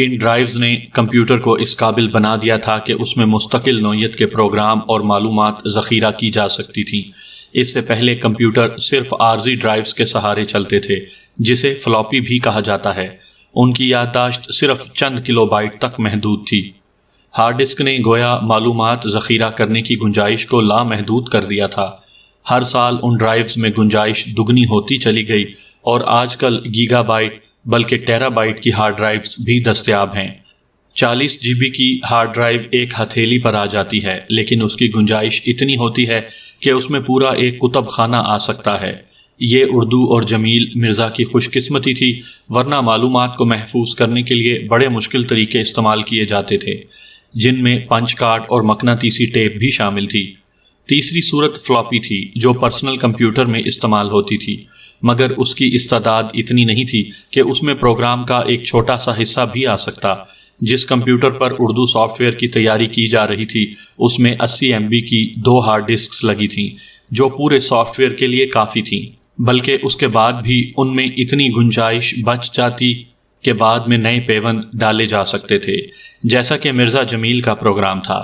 ان drives نے computer کو اس قابل بنا دیا تھا کہ اس میں مستقل نوعیت کے پروگرام اور معلومات ذخیرہ کی جا سکتی تھیں۔ اس سے پہلے کمپیوٹر صرف عارضی ڈرائیوز کے سہارے چلتے تھے، جسے فلاپی بھی کہا جاتا ہے۔ ان کی یادداشت صرف چند کلو بائٹ تک محدود تھی۔ ہارڈ ڈسک نے گویا معلومات ذخیرہ کرنے کی گنجائش کو لامحدود کر دیا تھا۔ ہر سال ان ڈرائیوز میں گنجائش دگنی ہوتی چلی گئی اور آج کل گیگا بائٹ بلکہ ٹیرا بائٹ کی ہارڈ ڈرائیوز بھی دستیاب ہیں۔ 40 جی بی کی ہارڈ ڈرائیو ایک ہتھیلی پر آ جاتی ہے، لیکن اس کی گنجائش اتنی ہوتی ہے کہ اس میں پورا ایک کتب خانہ آ سکتا ہے۔ یہ اردو اور جمیل مرزا کی خوش قسمتی تھی، ورنہ معلومات کو محفوظ کرنے کے لیے بڑے مشکل طریقے استعمال کیے جاتے تھے، جن میں پنچ کارڈ اور مقناطیسی ٹیپ بھی شامل تھی۔ تیسری صورت فلاپی تھی، جو پرسنل کمپیوٹر میں استعمال ہوتی تھی، مگر اس کی استعداد اتنی نہیں تھی کہ اس میں پروگرام کا ایک چھوٹا سا حصہ بھی آ سکتا۔ جس computer per Urdu soft where کی تیاری کی جا رہی تھی، اس میں 80 MB کی 2 ہارڈ ڈسکس لگی تھیں، جو پورے سافٹ ویئر کے لیے کافی تھیں، بلکہ اس کے بعد بھی ان میں اتنی گنجائش بچ جاتی کہ بعد میں نئے پیوند ڈالے جا سکتے تھے، جیسا کہ مرزا جمیل کا پروگرام تھا۔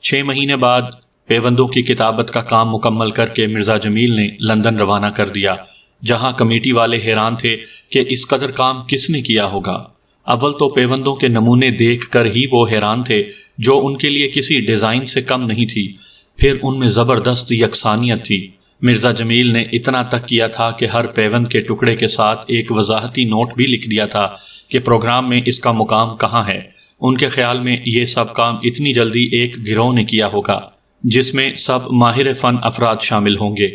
6 مہینے بعد پیوندوں کی کتابت کا کام مکمل کر کے مرزا جمیل نے لندن روانہ کر دیا، جہاں کمیٹی والے حیران تھے کہ اس قدر کام کس نے کیا ہوگا۔ اول تو پیوندوں کے نمونے دیکھ کر ہی وہ حیران تھے، جو ان کے لیے کسی ڈیزائن سے کم نہیں تھی، پھر ان میں زبردست یکسانیت تھی۔ مرزا جمیل نے اتنا تک کیا تھا کہ ہر پیوند کے ٹکڑے کے ساتھ ایک وضاحتی نوٹ بھی لکھ دیا تھا کہ پروگرام میں اس کا مقام کہاں ہے۔ ان کے خیال میں یہ سب کام اتنی جلدی ایک گروہ نے کیا ہوگا جس میں سب ماہر فن افراد شامل ہوں گے،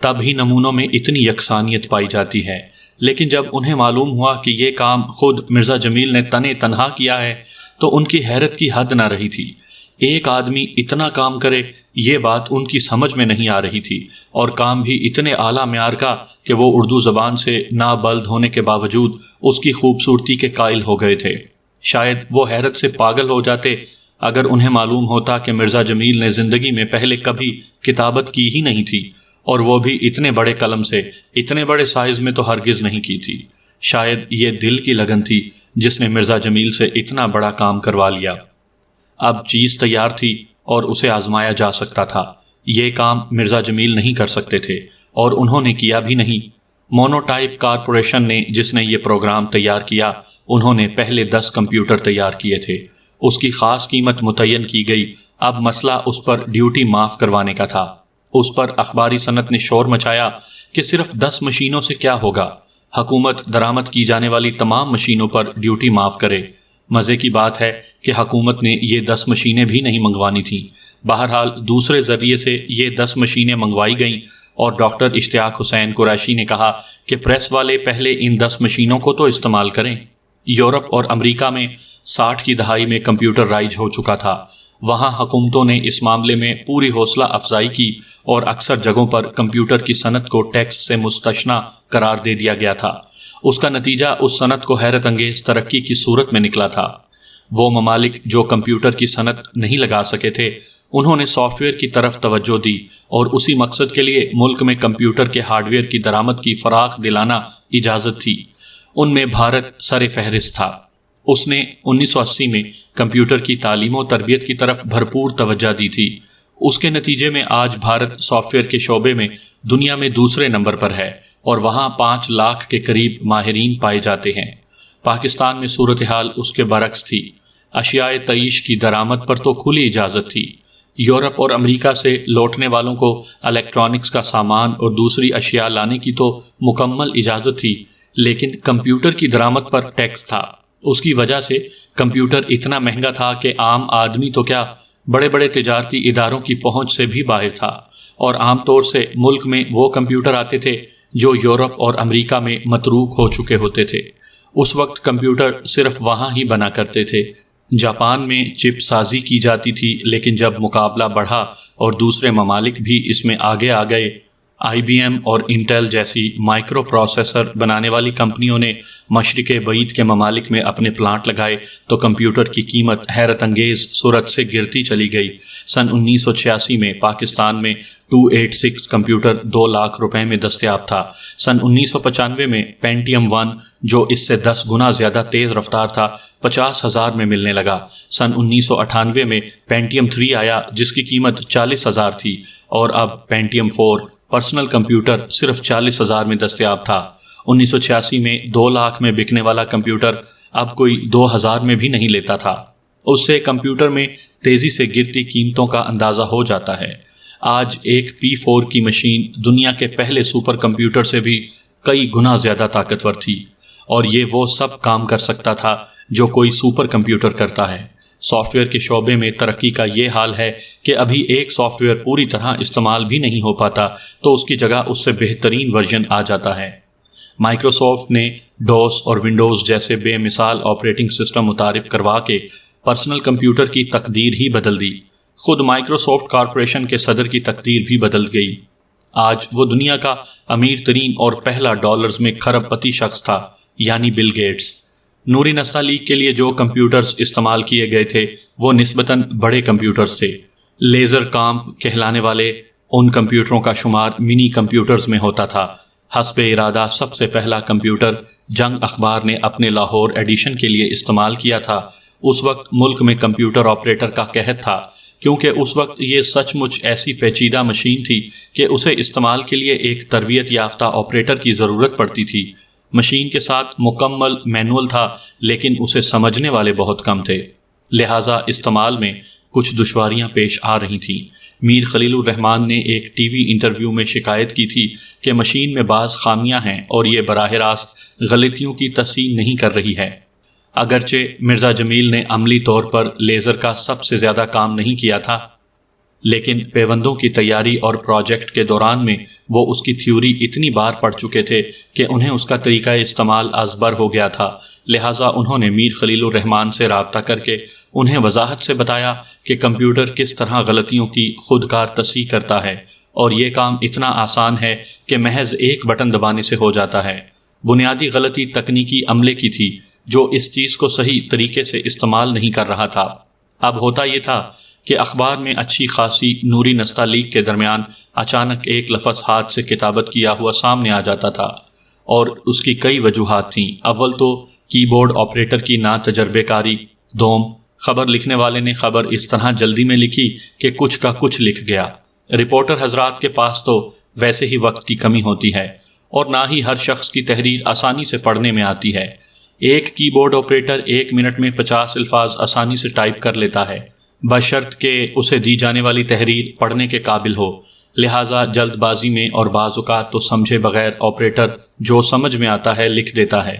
تب ہی نمونوں میں اتنی یکسانیت پائی جاتی ہے۔ لیکن جب انہیں معلوم ہوا کہ یہ کام خود مرزا جمیل نے تنہا کیا ہے، تو ان کی حیرت کی حد نہ رہی تھی۔ ایک آدمی اتنا کام کرے، یہ بات ان کی سمجھ میں نہیں آ رہی تھی، اور کام بھی اتنے اعلیٰ معیار کا کہ وہ اردو زبان سے نابلد ہونے کے باوجود اس کی خوبصورتی کے قائل ہو گئے تھے۔ شاید وہ حیرت سے پاگل ہو جاتے اگر انہیں معلوم ہوتا کہ مرزا جمیل نے زندگی میں پہلے کبھی کتابت کی ہی نہیں تھی، اور وہ بھی اتنے بڑے قلم سے، اتنے بڑے سائز میں تو ہرگز نہیں کی تھی۔ شاید یہ دل کی لگن تھی جس نے مرزا جمیل سے اتنا بڑا کام کروا لیا۔ اب چیز تیار تھی اور اسے آزمایا جا سکتا تھا۔ یہ کام مرزا جمیل نہیں کر سکتے تھے، اور انہوں نے کیا بھی نہیں۔ مونوٹائپ کارپوریشن نے، جس نے یہ پروگرام تیار کیا، انہوں نے پہلے 10 کمپیوٹر تیار کیے تھے۔ اس کی خاص قیمت متعین کی گئی۔ اب مسئلہ اس پر ڈیوٹی معاف کروانے کا تھا۔ اس پر اخباری صنعت نے شور مچایا کہ صرف 10 مشینوں سے کیا ہوگا، حکومت درآمد کی جانے والی تمام مشینوں پر ڈیوٹی معاف کرے۔ مزے کی بات ہے کہ حکومت نے یہ 10 مشینیں بھی نہیں منگوانی تھیں۔ بہرحال دوسرے ذریعے سے یہ 10 مشینیں منگوائی گئیں، اور ڈاکٹر اشتیاق حسین قریشی نے کہا کہ پریس والے پہلے ان 10 مشینوں کو تو استعمال کریں۔ یورپ اور امریکہ میں 60 کی دہائی میں کمپیوٹر رائج ہو چکا تھا۔ وہاں حکومتوں نے اس معاملے میں پوری حوصلہ افزائی کی، اور اکثر جگہوں پر کمپیوٹر کی صنعت کو ٹیکس سے مستثنیٰ قرار دے دیا گیا تھا۔ اس کا نتیجہ اس صنعت کو حیرت انگیز ترقی کی صورت میں نکلا تھا۔ وہ ممالک جو کمپیوٹر کی صنعت نہیں لگا سکے تھے، انہوں نے سافٹ ویئر کی طرف توجہ دی، اور اسی مقصد کے لیے ملک میں کمپیوٹر کے ہارڈ ویئر کی درآمد کی فراخ دلانا اجازت تھی۔ ان میں بھارت سر فہرست تھا۔ اس نے 1980 میں کمپیوٹر کی تعلیم و تربیت کی طرف بھرپور توجہ دی تھی۔ اس کے نتیجے میں آج بھارت سافٹ ویئر کے شعبے میں دنیا میں دوسرے نمبر پر ہے، اور وہاں 5 لاکھ کے قریب ماہرین پائے جاتے ہیں۔ پاکستان میں صورتحال اس کے برعکس تھی۔ اشیاء تعیش کی درآمد پر تو کھلی اجازت تھی۔ یورپ اور امریکہ سے لوٹنے والوں کو الیکٹرانکس کا سامان اور دوسری اشیاء لانے کی تو مکمل اجازت تھی، لیکن کمپیوٹر کی درآمد پر ٹیکس تھا۔ اس کی وجہ سے کمپیوٹر اتنا مہنگا تھا کہ عام آدمی تو کیا، بڑے بڑے تجارتی اداروں کی پہنچ سے بھی باہر تھا، اور عام طور سے ملک میں وہ کمپیوٹر آتے تھے جو یورپ اور امریکہ میں متروک ہو چکے ہوتے تھے۔ اس وقت کمپیوٹر صرف وہاں ہی بنا کرتے تھے۔ جاپان میں چپ سازی کی جاتی تھی، لیکن جب مقابلہ بڑھا اور دوسرے ممالک بھی اس میں آگے آ گئے، IBM اور انٹیل جیسی مائکرو پروسیسر بنانے والی کمپنیوں نے مشرق بعید کے ممالک میں اپنے پلانٹ لگائے تو کمپیوٹر کی قیمت حیرت انگیز صورت سے گرتی چلی گئی۔ سن 1986 میں پاکستان میں 286 کمپیوٹر 2 لاکھ روپے میں دستیاب تھا۔ سن 1995 میں پینٹیم 1 جو اس سے 10 گنا زیادہ تیز رفتار تھا 50,000 میں ملنے لگا۔ سن 1998 میں پینٹیم 3 آیا جس کی قیمت 40,000 تھی، اور اب پینٹیم 4 پرسنل کمپیوٹر صرف 40,000 میں دستیاب تھا۔ 1986 میں 2 لاکھ میں بکنے والا کمپیوٹر اب کوئی 2,000 میں بھی نہیں لیتا تھا۔ اس سے کمپیوٹر میں تیزی سے گرتی قیمتوں کا اندازہ ہو جاتا ہے۔ آج ایک P4 کی مشین دنیا کے پہلے سپر کمپیوٹر سے بھی کئی گنا زیادہ طاقتور تھی، اور یہ وہ سب کام کر سکتا تھا جو کوئی سپر کمپیوٹر کرتا ہے۔ سافٹ ویئر کے شعبے میں ترقی کا یہ حال ہے کہ ابھی ایک سافٹ ویئر پوری طرح استعمال بھی نہیں ہو پاتا تو اس کی جگہ اس سے بہترین ورژن آ جاتا ہے۔ مائکروسافٹ نے ڈوس اور ونڈوز جیسے بے مثال آپریٹنگ سسٹم متعارف کروا کے پرسنل کمپیوٹر کی تقدیر ہی بدل دی۔ خود مائکروسافٹ کارپوریشن کے صدر کی تقدیر بھی بدل گئی۔ آج وہ دنیا کا امیر ترین اور پہلا ڈالرز میں کھرب پتی شخص تھا، یعنی بل گیٹس۔ نوری نستعلیق کے لیے جو کمپیوٹرز استعمال کیے گئے تھے وہ نسبتاً بڑے کمپیوٹرز تھے۔ لیزر کامپ کہلانے والے ان کمپیوٹروں کا شمار منی کمپیوٹرز میں ہوتا تھا۔ حسب ارادہ سب سے پہلا کمپیوٹر جنگ اخبار نے اپنے لاہور ایڈیشن کے لیے استعمال کیا تھا۔ اس وقت ملک میں کمپیوٹر آپریٹر کا قحط تھا، کیونکہ اس وقت یہ سچ مچ ایسی پیچیدہ مشین تھی کہ اسے استعمال کے لیے ایک تربیت یافتہ آپریٹر کی ضرورت پڑتی تھی۔ مشین کے ساتھ مکمل مینول تھا، لیکن اسے سمجھنے والے بہت کم تھے، لہٰذا استعمال میں کچھ دشواریاں پیش آ رہی تھیں۔ میر خلیل الرحمن نے ایک ٹی وی انٹرویو میں شکایت کی تھی کہ مشین میں بعض خامیاں ہیں اور یہ براہ راست غلطیوں کی تصحیح نہیں کر رہی ہے۔ اگرچہ مرزا جمیل نے عملی طور پر لیزر کا سب سے زیادہ کام نہیں کیا تھا، لیکن پیوندوں کی تیاری اور پروجیکٹ کے دوران میں وہ اس کی تھیوری اتنی بار پڑھ چکے تھے کہ انہیں اس کا طریقہ استعمال ازبر ہو گیا تھا، لہٰذا انہوں نے میر خلیل الرحمن سے رابطہ کر کے انہیں وضاحت سے بتایا کہ کمپیوٹر کس طرح غلطیوں کی خودکار تصحیح کرتا ہے، اور یہ کام اتنا آسان ہے کہ محض ایک بٹن دبانے سے ہو جاتا ہے۔ بنیادی غلطی تکنیکی عملے کی تھی جو اس چیز کو صحیح طریقے سے استعمال نہیں کر رہا تھا۔ اب ہوتا یہ تھا کہ اخبار میں اچھی خاصی نوری نستعلیق کے درمیان اچانک ایک لفظ ہاتھ سے کتابت کیا ہوا سامنے آ جاتا تھا، اور اس کی کئی وجوہات تھیں۔ اول تو کی بورڈ آپریٹر کی نا تجربے کاری، دوم خبر لکھنے والے نے خبر اس طرح جلدی میں لکھی کہ کچھ کا کچھ لکھ گیا۔ رپورٹر حضرات کے پاس تو ویسے ہی وقت کی کمی ہوتی ہے، اور نہ ہی ہر شخص کی تحریر آسانی سے پڑھنے میں آتی ہے۔ ایک کی بورڈ آپریٹر 1 منٹ میں 50 الفاظ آسانی سے ٹائپ کر لیتا ہے، بشرط کہ اسے دی جانے والی تحریر پڑھنے کے قابل ہو، لہٰذا جلد بازی میں اور بعض اوقات تو سمجھے بغیر آپریٹر جو سمجھ میں آتا ہے لکھ دیتا ہے۔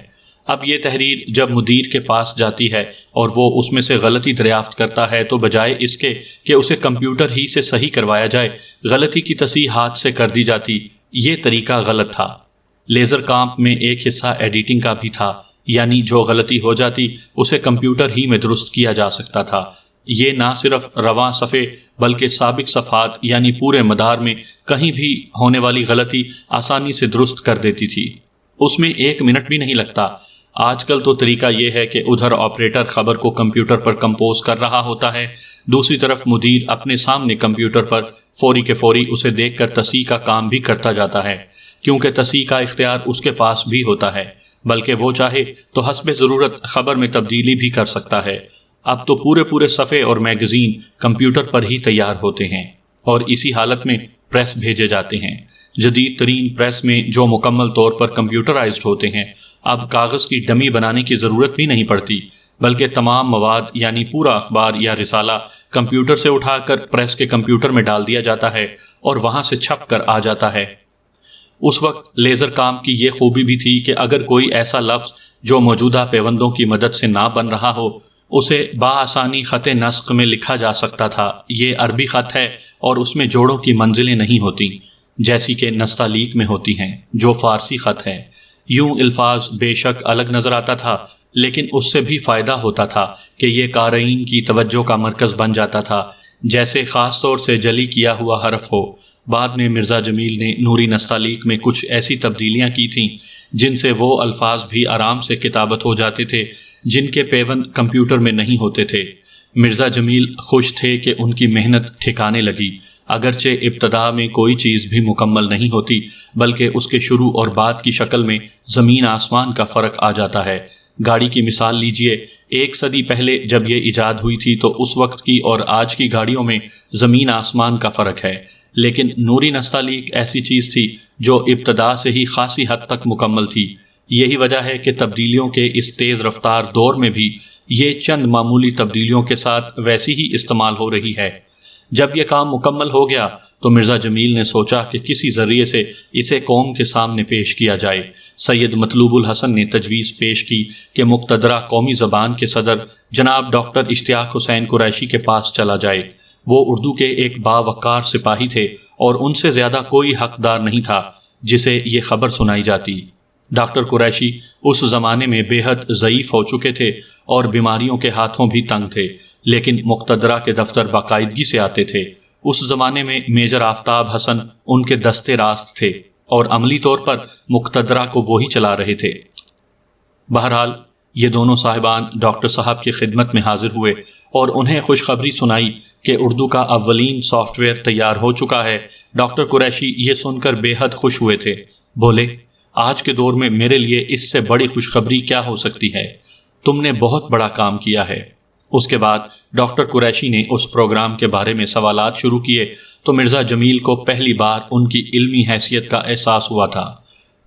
اب یہ تحریر جب مدیر کے پاس جاتی ہے اور وہ اس میں سے غلطی دریافت کرتا ہے تو بجائے اس کے کہ اسے کمپیوٹر ہی سے صحیح کروایا جائے، غلطی کی تصحیح ہاتھ سے کر دی جاتی۔ یہ طریقہ غلط تھا۔ لیزر کامپ میں ایک حصہ ایڈیٹنگ کا بھی تھا، یعنی جو غلطی ہو جاتی اسے کمپیوٹر ہی میں درست کیا جا سکتا تھا۔ یہ نہ صرف رواں صفحے بلکہ سابق صفحات یعنی پورے مدار میں کہیں بھی ہونے والی غلطی آسانی سے درست کر دیتی تھی۔ اس میں 1 منٹ بھی نہیں لگتا۔ آج کل تو طریقہ یہ ہے کہ ادھر آپریٹر خبر کو کمپیوٹر پر کمپوز کر رہا ہوتا ہے، دوسری طرف مدیر اپنے سامنے کمپیوٹر پر فوری کے فوری اسے دیکھ کر تصحیح کا کام بھی کرتا جاتا ہے، کیونکہ تصحیح کا اختیار اس کے پاس بھی ہوتا ہے، بلکہ وہ چاہے تو حسب ضرورت خبر میں تبدیلی بھی کر سکتا ہے۔ اب تو پورے صفحے اور میگزین کمپیوٹر پر ہی تیار ہوتے ہیں، اور اسی حالت میں پریس بھیجے جاتے ہیں۔ جدید ترین پریس میں جو مکمل طور پر کمپیوٹرائزڈ ہوتے ہیں، اب کاغذ کی ڈمی بنانے کی ضرورت بھی نہیں پڑتی، بلکہ تمام مواد یعنی پورا اخبار یا رسالہ کمپیوٹر سے اٹھا کر پریس کے کمپیوٹر میں ڈال دیا جاتا ہے اور وہاں سے چھپ کر آ جاتا ہے۔ اس وقت لیزر کام کی یہ خوبی بھی تھی کہ اگر کوئی ایسا لفظ جو موجودہ پیوندوں کی مدد سے نہ بن رہا ہو، اسے بآسانی خط نسق میں لکھا جا سکتا تھا۔ یہ عربی خط ہے اور اس میں جوڑوں کی منزلیں نہیں ہوتی جیسی کہ نستعلیق میں ہوتی ہیں جو فارسی خط ہے۔ یوں الفاظ بے شک الگ نظر آتا تھا، لیکن اس سے بھی فائدہ ہوتا تھا کہ یہ قارئین کی توجہ کا مرکز بن جاتا تھا، جیسے خاص طور سے جلی کیا ہوا حرف ہو۔ بعد میں مرزا جمیل نے نوری نستعلیق میں کچھ ایسی تبدیلیاں کی تھیں جن سے وہ الفاظ بھی آرام سے کتابت ہو جاتے تھے جن کے پیوند کمپیوٹر میں نہیں ہوتے تھے۔ مرزا جمیل خوش تھے کہ ان کی محنت ٹھکانے لگی، اگرچہ ابتدا میں کوئی چیز بھی مکمل نہیں ہوتی، بلکہ اس کے شروع اور بعد کی شکل میں زمین آسمان کا فرق آ جاتا ہے۔ گاڑی کی مثال لیجئے، 1 صدی پہلے جب یہ ایجاد ہوئی تھی تو اس وقت کی اور آج کی گاڑیوں میں زمین آسمان کا فرق ہے، لیکن نوری نستعلیق ایسی چیز تھی جو ابتدا سے ہی خاصی حد تک مکمل تھی۔ یہی وجہ ہے کہ تبدیلیوں کے اس تیز رفتار دور میں بھی یہ چند معمولی تبدیلیوں کے ساتھ ویسی ہی استعمال ہو رہی ہے۔ جب یہ کام مکمل ہو گیا تو مرزا جمیل نے سوچا کہ کسی ذریعے سے اسے قوم کے سامنے پیش کیا جائے۔ سید مطلوب الحسن نے تجویز پیش کی کہ مقتدرہ قومی زبان کے صدر جناب ڈاکٹر اشتیاق حسین قریشی کے پاس چلا جائے۔ وہ اردو کے ایک باوقار سپاہی تھے اور ان سے زیادہ کوئی حقدار نہیں تھا جسے یہ خبر سنائی جاتی۔ ڈاکٹر قریشی اس زمانے میں بے حد ضعیف ہو چکے تھے اور بیماریوں کے ہاتھوں بھی تنگ تھے، لیکن مقتدرہ کے دفتر باقاعدگی سے آتے تھے۔ اس زمانے میں میجر آفتاب حسن ان کے دستے راست تھے اور عملی طور پر مقتدرہ کو وہی چلا رہے تھے۔ بہرحال یہ دونوں صاحبان ڈاکٹر صاحب کی خدمت میں حاضر ہوئے اور انہیں خوشخبری سنائی کہ اردو کا اولین سافٹ ویئر تیار ہو چکا ہے۔ ڈاکٹر قریشی یہ سن کر بے حد خوش ہوئے تھے، بولے آج کے دور میں میرے لیے اس سے بڑی خوشخبری کیا ہو سکتی ہے، تم نے بہت بڑا کام کیا ہے۔ اس کے بعد ڈاکٹر قریشی نے اس پروگرام کے بارے میں سوالات شروع کیے تو مرزا جمیل کو پہلی بار ان کی علمی حیثیت کا احساس ہوا تھا۔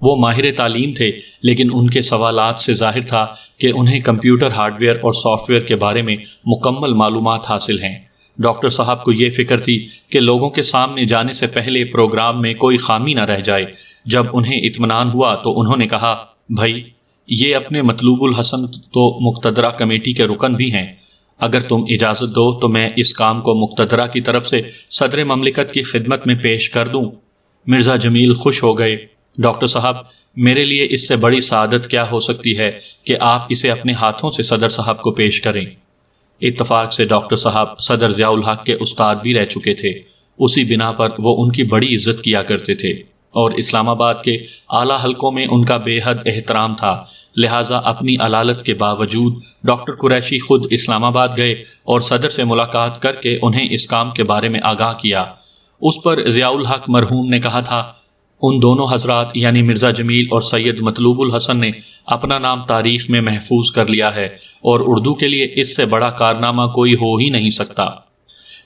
وہ ماہر تعلیم تھے، لیکن ان کے سوالات سے ظاہر تھا کہ انہیں کمپیوٹر ہارڈ ویئر اور سافٹ ویئر کے بارے میں مکمل معلومات حاصل ہیں۔ ڈاکٹر صاحب کو یہ فکر تھی کہ لوگوں کے سامنے جانے سے پہلے پروگرام میں کوئی خامی نہ رہ جائے۔ جب انہیں اطمینان ہوا تو انہوں نے کہا، بھائی یہ اپنے مطلوب الحسن تو مقتدرہ کمیٹی کے رکن بھی ہیں، اگر تم اجازت دو تو میں اس کام کو مقتدرہ کی طرف سے صدر مملکت کی خدمت میں پیش کر دوں۔ مرزا جمیل خوش ہو گئے، ڈاکٹر صاحب میرے لیے اس سے بڑی سعادت کیا ہو سکتی ہے کہ آپ اسے اپنے ہاتھوں سے صدر صاحب کو پیش کریں۔ اتفاق سے ڈاکٹر صاحب صدر ضیاء الحق کے استاد بھی رہ چکے تھے، اسی بنا پر وہ ان کی بڑی عزت کیا کرتے تھے اور اسلام آباد کے اعلیٰ حلقوں میں ان کا بے حد احترام تھا۔ لہٰذا اپنی علالت کے باوجود ڈاکٹر قریشی خود اسلام آباد گئے اور صدر سے ملاقات کر کے انہیں اس کام کے بارے میں آگاہ کیا۔ اس پر ضیاء الحق مرحوم نے کہا تھا، ان دونوں حضرات یعنی مرزا جمیل اور سید مطلوب الحسن نے اپنا نام تاریخ میں محفوظ کر لیا ہے اور اردو کے لیے اس سے بڑا کارنامہ کوئی ہو ہی نہیں سکتا۔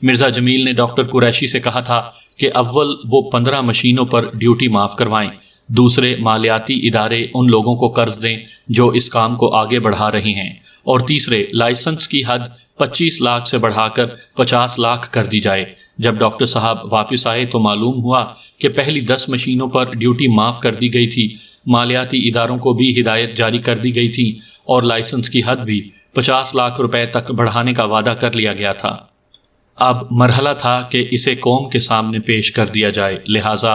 مرزا جمیل نے ڈاکٹر قریشی سے کہا تھا کہ اول وہ 15 مشینوں پر ڈیوٹی معاف کروائیں، دوسرے مالیاتی ادارے ان لوگوں کو قرض دیں جو اس کام کو آگے بڑھا رہے ہیں، اور تیسرے لائسنس کی حد 25 لاکھ سے بڑھا کر 50 لاکھ کر دی جائے۔ جب ڈاکٹر صاحب واپس آئے تو معلوم ہوا کہ پہلی 10 مشینوں پر ڈیوٹی معاف کر دی گئی تھی، مالیاتی اداروں کو بھی ہدایت جاری کر دی گئی تھی اور لائسنس کی حد بھی 50 لاکھ روپے تک بڑھانے کا وعدہ کر لیا گیا تھا۔ اب مرحلہ تھا کہ اسے قوم کے سامنے پیش کر دیا جائے، لہٰذا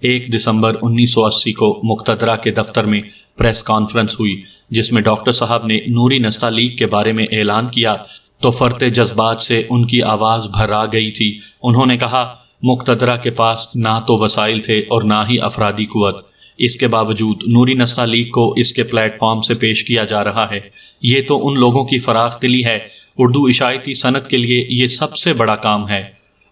1 دسمبر 1980 کو مقتدرہ کے دفتر میں پریس کانفرنس ہوئی جس میں ڈاکٹر صاحب نے نوری نستعلیق کے بارے میں اعلان کیا تو فرط جذبات سے ان کی آواز بھرا گئی تھی۔ انہوں نے کہا، مقتدرہ کے پاس نہ تو وسائل تھے اور نہ ہی افرادی قوت، اس کے باوجود نوری نستعلیق کو اس کے پلیٹ فارم سے پیش کیا جا رہا ہے۔ یہ تو ان لوگوں کی فراخ دلی ہے، اردو اشاعتی صنعت کے لیے یہ سب سے بڑا کام ہے۔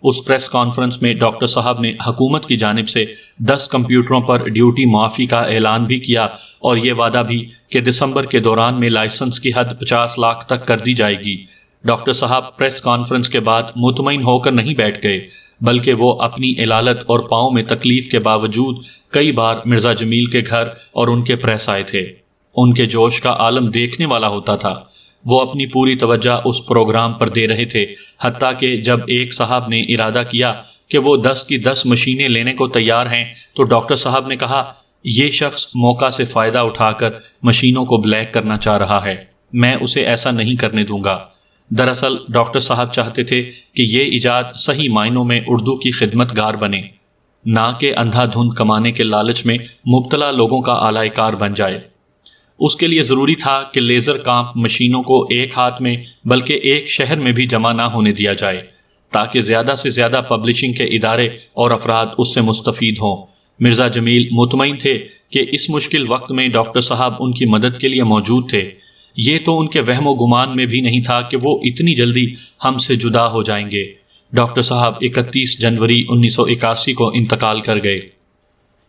اس پریس کانفرنس میں ڈاکٹر صاحب نے حکومت کی جانب سے 10 کمپیوٹروں پر ڈیوٹی معافی کا اعلان بھی کیا اور یہ وعدہ بھی کہ دسمبر کے دوران میں لائسنس کی حد 50 لاکھ تک کر دی جائے گی۔ ڈاکٹر صاحب پریس کانفرنس کے بعد مطمئن ہو کر نہیں بیٹھ گئے، بلکہ وہ اپنی علالت اور پاؤں میں تکلیف کے باوجود کئی بار مرزا جمیل کے گھر اور ان کے پریس آئے تھے۔ ان کے جوش کا عالم دیکھنے والا ہوتا تھا۔ وہ اپنی پوری توجہ اس پروگرام پر دے رہے تھے، حتیٰ کہ جب ایک صاحب نے ارادہ کیا کہ وہ 10 کی 10 مشینیں لینے کو تیار ہیں تو ڈاکٹر صاحب نے کہا، یہ شخص موقع سے فائدہ اٹھا کر مشینوں کو بلیک کرنا چاہ رہا ہے، میں اسے ایسا نہیں کرنے دوں گا۔ دراصل ڈاکٹر صاحب چاہتے تھے کہ یہ ایجاد صحیح معنوں میں اردو کی خدمت گار بنے، نہ کہ اندھا دھند کمانے کے لالچ میں مبتلا لوگوں کا آلائے کار بن جائے۔ اس کے لیے ضروری تھا کہ لیزر کامپ مشینوں کو ایک ہاتھ میں بلکہ ایک شہر میں بھی جمع نہ ہونے دیا جائے، تاکہ زیادہ سے زیادہ پبلشنگ کے ادارے اور افراد اس سے مستفید ہوں۔ مرزا جمیل مطمئن تھے کہ اس مشکل وقت میں ڈاکٹر صاحب ان کی مدد کے لیے موجود تھے۔ یہ تو ان کے وہم و گمان میں بھی نہیں تھا کہ وہ اتنی جلدی ہم سے جدا ہو جائیں گے۔ ڈاکٹر صاحب 31 جنوری 1981 کو انتقال کر گئے۔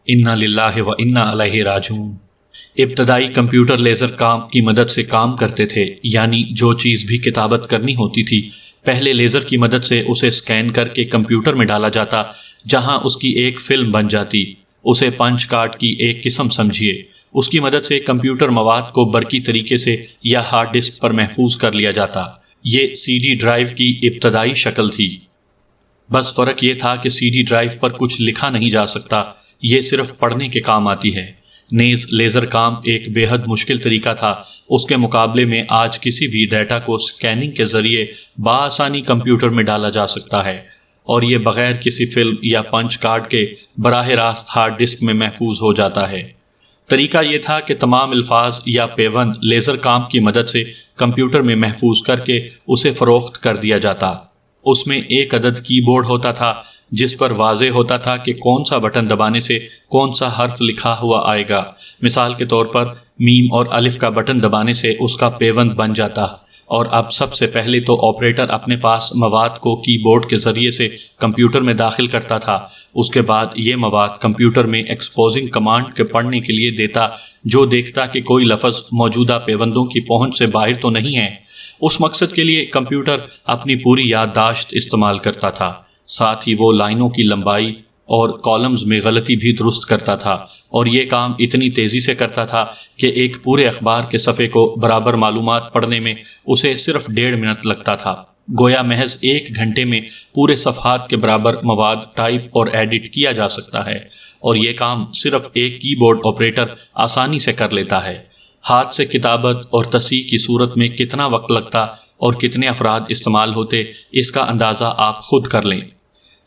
انا للہ و انا الیہ راجعون۔ ابتدائی کمپیوٹر لیزر کام کی مدد سے کام کرتے تھے، یعنی جو چیز بھی کتابت کرنی ہوتی تھی پہلے لیزر کی مدد سے اسے سکین کر کے کمپیوٹر میں ڈالا جاتا، جہاں اس کی ایک فلم بن جاتی۔ اسے پنچ کارڈ کی ایک قسم سمجھیے۔ اس کی مدد سے کمپیوٹر مواد کو برقی طریقے سے یا ہارڈ ڈسک پر محفوظ کر لیا جاتا۔ یہ سی ڈی ڈرائیو کی ابتدائی شکل تھی۔ بس فرق یہ تھا کہ سی ڈی ڈرائیو پر کچھ لکھا نہیں جا سکتا، یہ صرف پڑھنے کے کام آتی ہے۔ نیز لیزر کام ایک بے حد مشکل طریقہ تھا۔ اس کے مقابلے میں آج کسی بھی ڈیٹا کو سکیننگ کے ذریعے بآسانی کمپیوٹر میں ڈالا جا سکتا ہے، اور یہ بغیر کسی فلم یا پنچ کارڈ کے براہ راست ہارڈ ڈسک میں محفوظ ہو جاتا ہے۔ طریقہ یہ تھا کہ تمام الفاظ یا پیوند لیزر کام کی مدد سے کمپیوٹر میں محفوظ کر کے اسے فروخت کر دیا جاتا۔ اس میں ایک عدد کی بورڈ ہوتا تھا جس پر واضح ہوتا تھا کہ کون سا بٹن دبانے سے کون سا حرف لکھا ہوا آئے گا۔ مثال کے طور پر میم اور الف کا بٹن دبانے سے اس کا پیوند بن جاتا، اور اب سب سے پہلے تو آپریٹر اپنے پاس مواد کو کی بورڈ کے ذریعے سے کمپیوٹر میں داخل کرتا تھا۔ اس کے بعد یہ مواد کمپیوٹر میں ایکسپوزنگ کمانڈ کے پڑھنے کے لیے دیتا، جو دیکھتا کہ کوئی لفظ موجودہ پیوندوں کی پہنچ سے باہر تو نہیں ہے۔ اس مقصد کے لیے کمپیوٹر اپنی پوری یادداشت استعمال کرتا تھا، ساتھ ہی وہ لائنوں کی لمبائی اور کالمز میں غلطی بھی درست کرتا تھا، اور یہ کام اتنی تیزی سے کرتا تھا کہ ایک پورے اخبار کے صفحے کو برابر معلومات پڑھنے میں اسے صرف 1.5 منٹ لگتا تھا۔ گویا محض 1 گھنٹے میں پورے صفحات کے برابر مواد ٹائپ اور ایڈٹ کیا جا سکتا ہے، اور یہ کام صرف ایک کی بورڈ آپریٹر آسانی سے کر لیتا ہے۔ ہاتھ سے کتابت اور تصحیح کی صورت میں کتنا وقت لگتا اور کتنے افراد استعمال ہوتے، اس کا اندازہ آپ خود کر لیں۔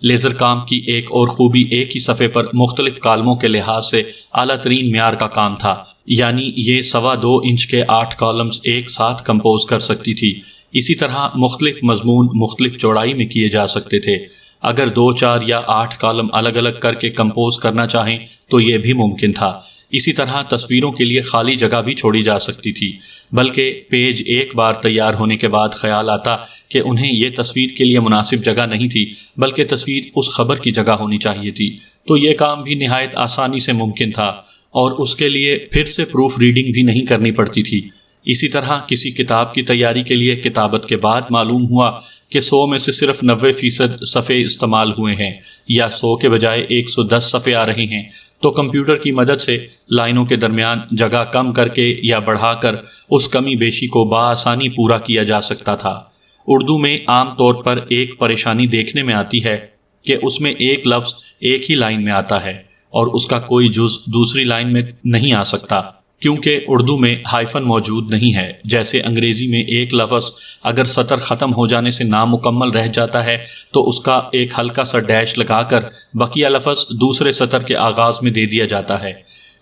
لیزر کام کی ایک اور خوبی ایک ہی صفحے پر مختلف کالموں کے لحاظ سے اعلیٰ ترین معیار کا کام تھا، یعنی یہ 2.25 انچ کے 8 کالمز ایک ساتھ کمپوز کر سکتی تھی۔ اسی طرح مختلف مضمون مختلف چوڑائی میں کیے جا سکتے تھے۔ اگر 2، 4 یا 8 کالم الگ الگ کر کے کمپوز کرنا چاہیں تو یہ بھی ممکن تھا۔ اسی طرح تصویروں کے لیے خالی جگہ بھی چھوڑی جا سکتی تھی، بلکہ پیج ایک بار تیار ہونے کے بعد خیال آتا کہ انہیں یہ تصویر کے لیے مناسب جگہ نہیں تھی، بلکہ تصویر اس خبر کی جگہ ہونی چاہیے تھی، تو یہ کام بھی نہایت آسانی سے ممکن تھا، اور اس کے لیے پھر سے پروف ریڈنگ بھی نہیں کرنی پڑتی تھی۔ اسی طرح کسی کتاب کی تیاری کے لیے کتابت کے بعد معلوم ہوا کہ 100 میں سے صرف 90% صفحے استعمال ہوئے ہیں، یا 100 کے بجائے 110 صفحے آ رہے ہیں، تو کمپیوٹر کی مدد سے لائنوں کے درمیان جگہ کم کر کے یا بڑھا کر اس کمی بیشی کو بآسانی پورا کیا جا سکتا تھا۔ اردو میں عام طور پر ایک پریشانی دیکھنے میں آتی ہے کہ اس میں ایک لفظ ایک ہی لائن میں آتا ہے اور اس کا کوئی جز دوسری لائن میں نہیں آ سکتا، کیونکہ اردو میں ہائفن موجود نہیں ہے۔ جیسے انگریزی میں ایک لفظ اگر سطر ختم ہو جانے سے نامکمل رہ جاتا ہے تو اس کا ایک ہلکا سا ڈیش لگا کر بقیہ لفظ دوسرے سطر کے آغاز میں دے دیا جاتا ہے،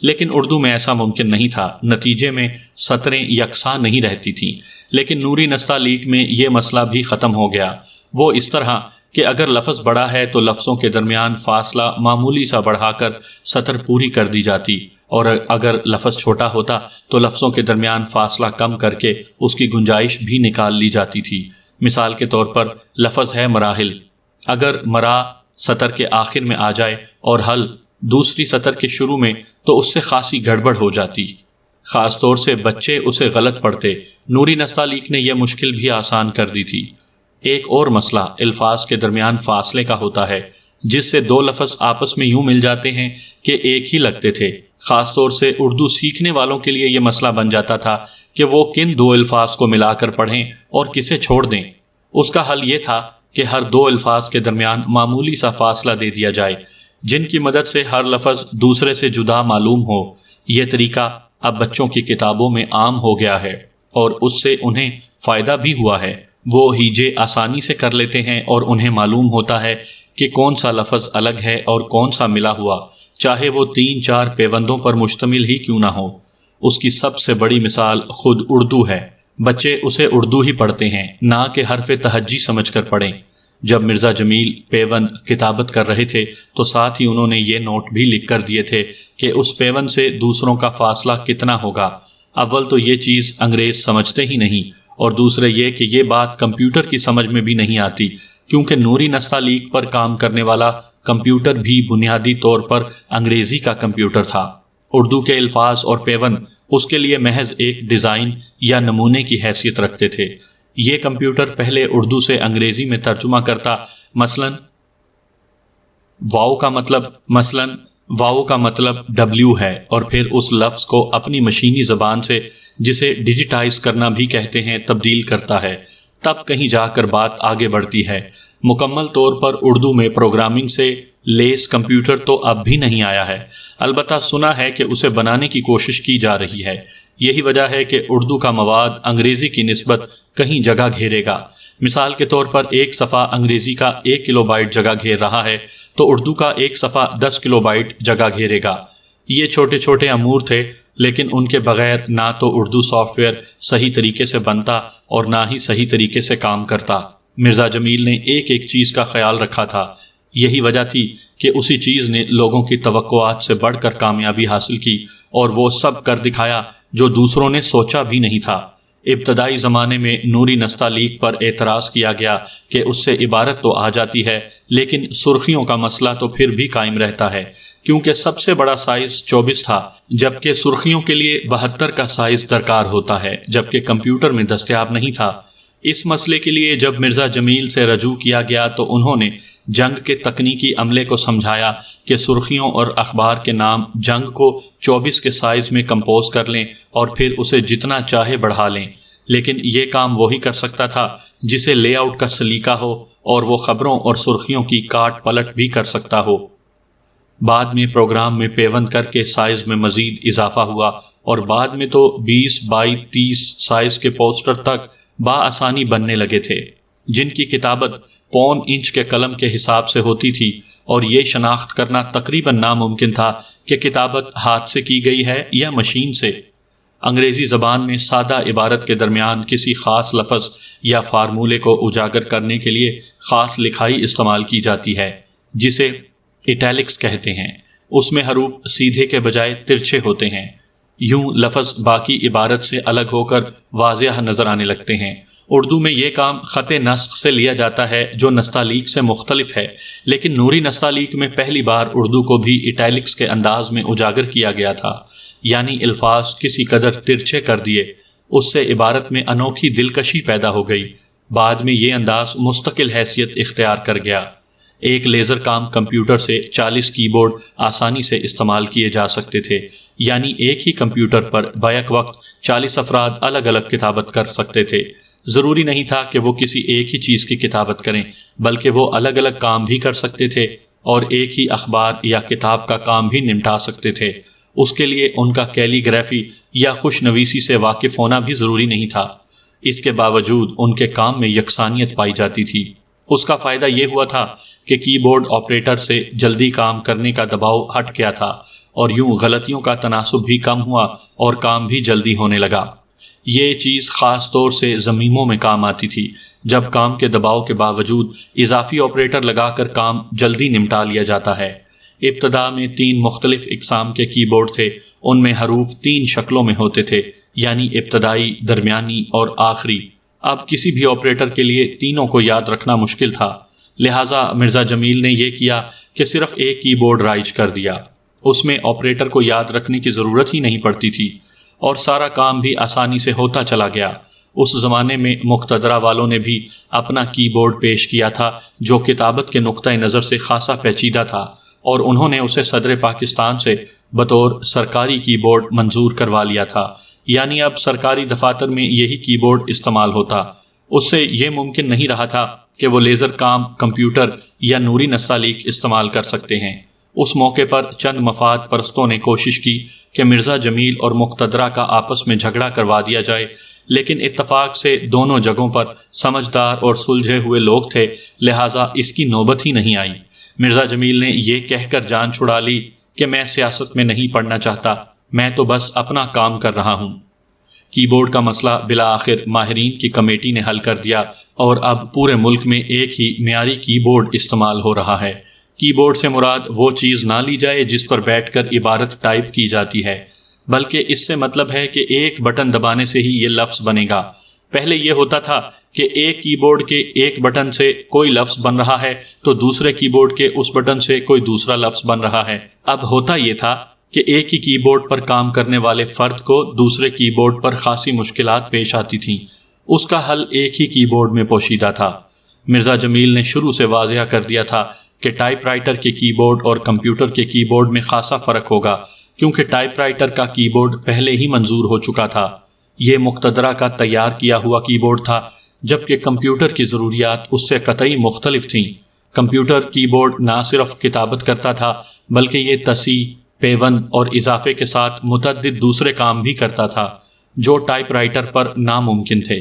لیکن اردو میں ایسا ممکن نہیں تھا۔ نتیجے میں سطریں یکساں نہیں رہتی تھیں، لیکن نوری نستعلیق میں یہ مسئلہ بھی ختم ہو گیا۔ وہ اس طرح کہ اگر لفظ بڑا ہے تو لفظوں کے درمیان فاصلہ معمولی سا بڑھا کر سطر پوری کر دی جاتی، اور اگر لفظ چھوٹا ہوتا تو لفظوں کے درمیان فاصلہ کم کر کے اس کی گنجائش بھی نکال لی جاتی تھی۔ مثال کے طور پر لفظ ہے مراحل، اگر مرا سطر کے آخر میں آ جائے اور حل دوسری سطر کے شروع میں تو اس سے خاصی گڑبڑ ہو جاتی، خاص طور سے بچے اسے غلط پڑھتے۔ نوری نستعلیق نے یہ مشکل بھی آسان کر دی تھی۔ ایک اور مسئلہ الفاظ کے درمیان فاصلے کا ہوتا ہے، جس سے 2 لفظ آپس میں یوں مل جاتے ہیں کہ ایک ہی لگتے تھے۔ خاص طور سے اردو سیکھنے والوں کے لیے یہ مسئلہ بن جاتا تھا کہ وہ کن 2 الفاظ کو ملا کر پڑھیں اور کسے چھوڑ دیں۔ اس کا حل یہ تھا کہ ہر 2 الفاظ کے درمیان معمولی سا فاصلہ دے دیا جائے، جن کی مدد سے ہر لفظ دوسرے سے جدا معلوم ہو۔ یہ طریقہ اب بچوں کی کتابوں میں عام ہو گیا ہے، اور اس سے انہیں فائدہ بھی ہوا ہے۔ وہ ہیجے آسانی سے کر لیتے ہیں اور انہیں معلوم ہوتا ہے کہ کون سا لفظ الگ ہے اور کون سا ملا ہوا، چاہے وہ 3-4 پیوندوں پر مشتمل ہی کیوں نہ ہو۔ اس کی سب سے بڑی مثال خود اردو ہے۔ بچے اسے اردو ہی پڑھتے ہیں، نہ کہ حرف تہجی سمجھ کر پڑھیں۔ جب مرزا جمیل پیون کتابت کر رہے تھے تو ساتھ ہی انہوں نے یہ نوٹ بھی لکھ کر دیے تھے کہ اس پیون سے دوسروں کا فاصلہ کتنا ہوگا۔ اول تو یہ چیز انگریز سمجھتے ہی نہیں، اور دوسرے یہ کہ یہ بات کمپیوٹر کی سمجھ میں بھی نہیں آتی، کیونکہ نوری نستعلیق پر کام کرنے والا کمپیوٹر بھی بنیادی طور پر انگریزی کا کمپیوٹر تھا۔ اردو کے الفاظ اور پیون اس کے لیے محض ایک ڈیزائن یا نمونے کی حیثیت رکھتے تھے۔ یہ کمپیوٹر پہلے اردو سے انگریزی میں ترجمہ کرتا، مثلاً واؤ کا مطلب ڈبلیو ہے، اور پھر اس لفظ کو اپنی مشینی زبان سے، جسے ڈیجیٹائز کرنا بھی کہتے ہیں، تبدیل کرتا ہے۔ تب کہیں جا کر بات آگے بڑھتی ہے۔ مکمل طور پر اردو میں پروگرامنگ سے لیس کمپیوٹر تو اب بھی نہیں آیا ہے، البتہ سنا ہے کہ اسے بنانے کی کوشش کی جا رہی ہے۔ یہی وجہ ہے کہ اردو کا مواد انگریزی کی نسبت کہیں جگہ گھیرے گا۔ مثال کے طور پر ایک صفحہ انگریزی کا 1 کلو بائٹ جگہ گھیر رہا ہے تو اردو کا ایک صفحہ 10 کلو بائٹ جگہ گھیرے گا۔ یہ چھوٹے چھوٹے امور تھے، لیکن ان کے بغیر نہ تو اردو سافٹ ویئر صحیح طریقے سے بنتا اور نہ ہی صحیح طریقے سے کام کرتا۔ مرزا جمیل نے ایک ایک چیز کا خیال رکھا تھا۔ یہی وجہ تھی کہ اسی چیز نے لوگوں کی توقعات سے بڑھ کر کامیابی حاصل کی، اور وہ سب کر دکھایا جو دوسروں نے سوچا بھی نہیں تھا۔ ابتدائی زمانے میں نوری نستعلیق پر اعتراض کیا گیا کہ اس سے عبارت تو آ جاتی ہے، لیکن سرخیوں کا مسئلہ تو پھر بھی قائم رہتا ہے، کیونکہ سب سے بڑا سائز 24 تھا، جبکہ سرخیوں کے لیے 72 کا سائز درکار ہوتا ہے، جبکہ کمپیوٹر میں دستیاب نہیں تھا۔ اس مسئلے کے لیے جب مرزا جمیل سے رجوع کیا گیا تو انہوں نے جنگ کے تکنیکی عملے کو سمجھایا کہ سرخیوں اور اخبار کے نام جنگ کو 24 کے سائز میں کمپوز کر لیں اور پھر اسے جتنا چاہے بڑھا لیں، لیکن یہ کام وہی کر سکتا تھا جسے لے آؤٹ کا سلیقہ ہو، اور وہ خبروں اور سرخیوں کی کاٹ پلٹ بھی کر سکتا ہو۔ بعد میں پروگرام میں پیوند کر کے سائز میں مزید اضافہ ہوا، اور بعد میں تو 20 بائی 30 سائز کے پوسٹر تک بآسانی بننے لگے تھے، جن کی کتابت 1.25 انچ کے قلم کے حساب سے ہوتی تھی، اور یہ شناخت کرنا تقریباً ناممکن تھا کہ کتابت ہاتھ سے کی گئی ہے یا مشین سے۔ انگریزی زبان میں سادہ عبارت کے درمیان کسی خاص لفظ یا فارمولے کو اجاگر کرنے کے لیے خاص لکھائی استعمال کی جاتی ہے، جسے ایٹیلکس کہتے ہیں۔ اس میں حروف سیدھے کے بجائے ترچھے ہوتے ہیں، یوں لفظ باقی عبارت سے الگ ہو کر واضح نظر آنے لگتے ہیں۔ اردو میں یہ کام خط نسخ سے لیا جاتا ہے، جو نستعلیق سے مختلف ہے، لیکن نوری نستعلیق میں پہلی بار اردو کو بھی ایٹیلکس کے انداز میں اجاگر کیا گیا تھا، یعنی الفاظ کسی قدر ترچھے کر دیے۔ اس سے عبارت میں انوکھی دلکشی پیدا ہو گئی۔ بعد میں یہ انداز مستقل حیثیت اختیار کر گیا۔ ایک لیزر کام کمپیوٹر سے 40 کی بورڈ آسانی سے استعمال کیے جا سکتے تھے، یعنی ایک ہی کمپیوٹر پر بیک وقت 40 افراد الگ الگ کتابت کر سکتے تھے۔ ضروری نہیں تھا کہ وہ کسی ایک ہی چیز کی کتابت کریں، بلکہ وہ الگ الگ کام بھی کر سکتے تھے، اور ایک ہی اخبار یا کتاب کا کام بھی نمٹا سکتے تھے۔ اس کے لیے ان کا کیلی گرافی یا خوش نویسی سے واقف ہونا بھی ضروری نہیں تھا۔ اس کے باوجود ان کے کام میں یکسانیت پائی جاتی تھی۔ اس کا فائدہ یہ ہوا تھا کہ کی بورڈ آپریٹر سے جلدی کام کرنے کا دباؤ ہٹ گیا تھا، اور یوں غلطیوں کا تناسب بھی کم ہوا اور کام بھی جلدی ہونے لگا۔ یہ چیز خاص طور سے ضمیموں میں کام آتی تھی، جب کام کے دباؤ کے باوجود اضافی آپریٹر لگا کر کام جلدی نمٹا لیا جاتا ہے۔ ابتدا میں 3 مختلف اقسام کے کی بورڈ تھے، ان میں حروف 3 شکلوں میں ہوتے تھے، یعنی ابتدائی، درمیانی اور آخری۔ اب کسی بھی آپریٹر کے لیے تینوں کو یاد رکھنا مشکل تھا، لہٰذا مرزا جمیل نے یہ کیا کہ صرف ایک کی بورڈ رائج کر دیا۔ اس میں آپریٹر کو یاد رکھنے کی ضرورت ہی نہیں پڑتی تھی، اور سارا کام بھی آسانی سے ہوتا چلا گیا۔ اس زمانے میں مقتدرہ والوں نے بھی اپنا کی بورڈ پیش کیا تھا، جو کتابت کے نقطۂ نظر سے خاصا پیچیدہ تھا، اور انہوں نے اسے صدر پاکستان سے بطور سرکاری کی بورڈ منظور کروا لیا تھا، یعنی اب سرکاری دفاتر میں یہی کی بورڈ استعمال ہوتا۔ اس سے یہ ممکن نہیں رہا تھا کہ وہ لیزر کام کمپیوٹر یا نوری نستعلیق استعمال کر سکتے ہیں۔ اس موقع پر چند مفاد پرستوں نے کوشش کی کہ مرزا جمیل اور مقتدرہ کا آپس میں جھگڑا کروا دیا جائے، لیکن اتفاق سے دونوں جگہوں پر سمجھدار اور سلجھے ہوئے لوگ تھے، لہٰذا اس کی نوبت ہی نہیں آئی۔ مرزا جمیل نے یہ کہہ کر جان چھڑا لی کہ میں سیاست میں نہیں پڑنا چاہتا، میں تو بس اپنا کام کر رہا ہوں۔ کی بورڈ کا مسئلہ بالآخر ماہرین کی کمیٹی نے حل کر دیا اور اب پورے ملک میں ایک ہی معیاری کی بورڈ استعمال ہو رہا ہے۔ کی بورڈ سے مراد وہ چیز نہ لی جائے جس پر بیٹھ کر عبارت ٹائپ کی جاتی ہے، بلکہ اس سے مطلب ہے کہ ایک بٹن دبانے سے ہی یہ لفظ بنے گا۔ پہلے یہ ہوتا تھا کہ ایک کی بورڈ کے ایک بٹن سے کوئی لفظ بن رہا ہے تو دوسرے کی بورڈ کے اس بٹن سے کوئی دوسرا لفظ بن رہا ہے۔ اب ہوتا یہ تھا کہ ایک ہی کی بورڈ پر کام کرنے والے فرد کو دوسرے کی بورڈ پر خاصی مشکلات پیش آتی تھیں۔ اس کا حل ایک ہی کی بورڈ میں پوشیدہ تھا۔ مرزا جمیل نے شروع سے واضح کر دیا تھا کہ ٹائپ رائٹر کے کی بورڈ اور کمپیوٹر کے کی بورڈ میں خاصا فرق ہوگا، کیونکہ ٹائپ رائٹر کا کی بورڈ پہلے ہی منظور ہو چکا تھا۔ یہ مقتدرہ کا تیار کیا ہوا کی بورڈ تھا، جبکہ کمپیوٹر کی ضروریات اس سے قطعی مختلف تھیں۔ کمپیوٹر کی بورڈ نہ صرف کتابت کرتا تھا بلکہ یہ تصحیح، پیوند اور اضافے کے ساتھ متعدد دوسرے کام بھی کرتا تھا جو ٹائپ رائٹر پر ناممکن تھے۔